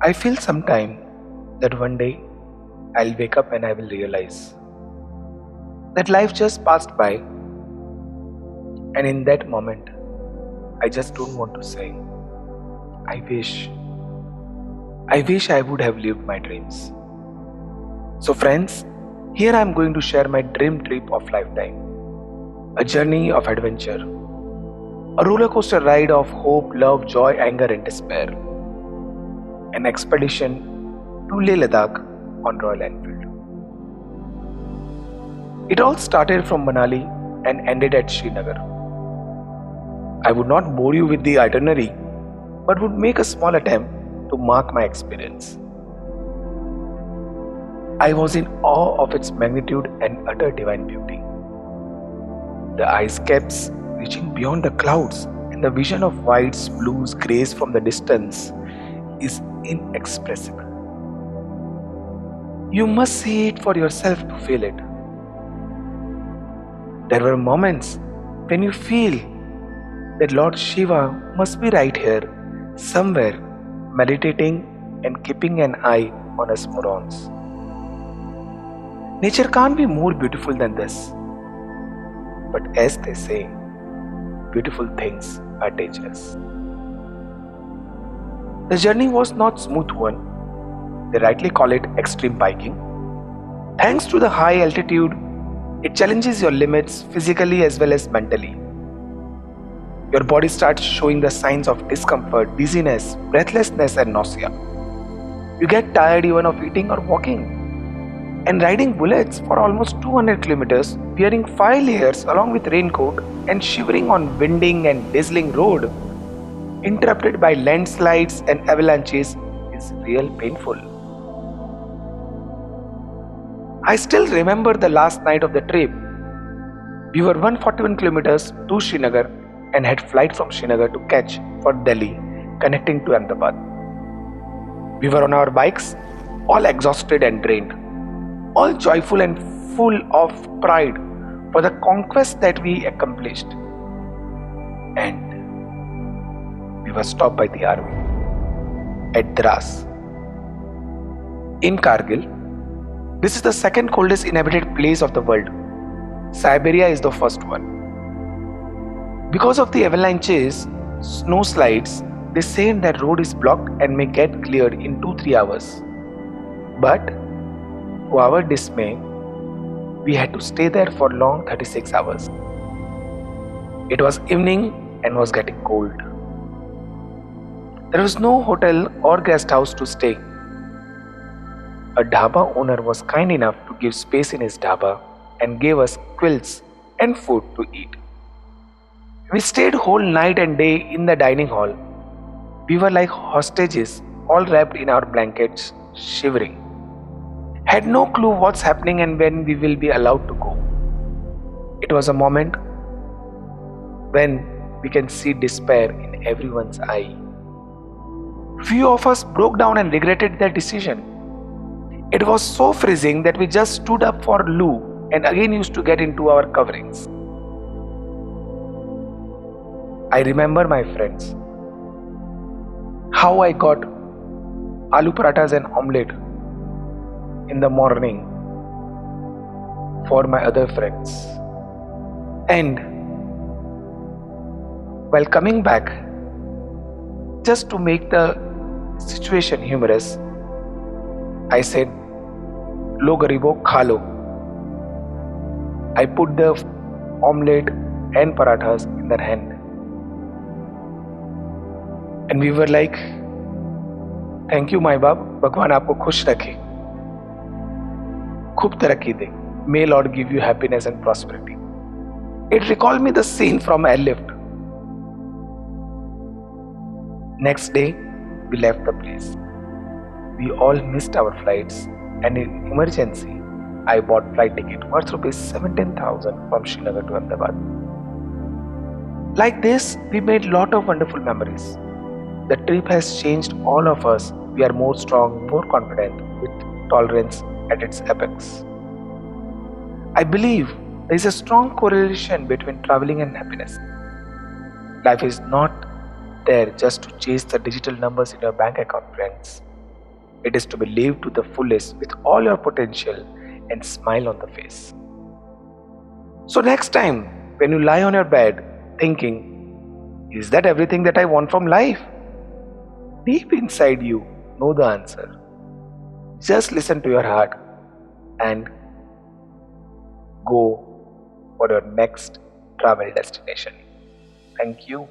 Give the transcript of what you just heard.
I feel sometime that one day I'll wake up and I will realize that life just passed by, and in that moment, I just don't want to say, I wish, I wish I would have lived my dreams. So, friends, here I am going to share my dream trip of lifetime, a journey of adventure, a roller coaster ride of hope, love, joy, anger, and despair, an expedition to Leh Ladakh on Royal Enfield. It all started from Manali and ended at Srinagar. I would not bore you with the itinerary, but would make a small attempt to mark my experience. I was in awe of its magnitude and utter divine beauty. The ice caps reaching beyond the clouds and the vision of whites, blues, greys from the distance is inexpressible. You must see it for yourself to feel it. There were moments when you feel that Lord Shiva must be right here, somewhere, meditating and keeping an eye on us morons. Nature can't be more beautiful than this. But as they say, beautiful things are dangerous. The journey was not smooth one. They rightly call it extreme biking. Thanks to the high altitude, it challenges your limits physically as well as mentally. Your body starts showing the signs of discomfort, dizziness, breathlessness, and nausea. You get tired even of eating or walking. And riding bullets for almost 200 kilometers, wearing 5 layers along with raincoat, and shivering on winding and dazzling road, interrupted by landslides and avalanches, is real painful. I still remember the last night of the trip. We were 141 kilometers to Srinagar and had flight from Srinagar to catch for Delhi, connecting to Ahmedabad. We were on our bikes, all exhausted and drained, all joyful and full of pride for the conquest that we accomplished. And we were stopped by the army at Dras. In Kargil, this is the second coldest inhabited place of the world. Siberia is the first one. Because of the avalanches, snow slides, they say that road is blocked and may get cleared in 2-3 hours. But to our dismay, we had to stay there for long 36 hours. It was evening and was getting cold. There was no hotel or guest house to stay. A dhaba owner was kind enough to give space in his dhaba and gave us quilts and food to eat. We stayed whole night and day in the dining hall. We were like hostages, all wrapped in our blankets, shivering. Had no clue what's happening and when we will be allowed to go. It was a moment when we can see despair in everyone's eye. Few of us broke down and regretted their decision. It was so freezing that we just stood up for loo and again used to get into our coverings. I remember, my friends, how I got aloo parathas and omelette in the morning for my other friends. And while coming back, just to make the situation humorous, I said, "Lo garibo, kha lo." I put the omelette and parathas in their hand. And we were like, "Thank you, my बाप, भगवान आपको खुश रखे, खूब तरक्की दे. May Lord give you happiness and prosperity." It recalled me the scene from Airlift. Next day, we left the place. We all missed our flights, and in emergency, I bought flight ticket worth rupees 17,000 from Srinagar to Ahmedabad. Like this, we made lot of wonderful memories. The trip has changed all of us. We are more strong, more confident, with tolerance at its apex. I believe there is a strong correlation between traveling and happiness. Life is not there just to chase the digital numbers in your bank account, friends. It is to be lived to the fullest with all your potential and smile on the face. So, next time when you lie on your bed thinking, is that everything that I want from life? Deep inside you know the answer. Just listen to your heart and go for your next travel destination. Thank you.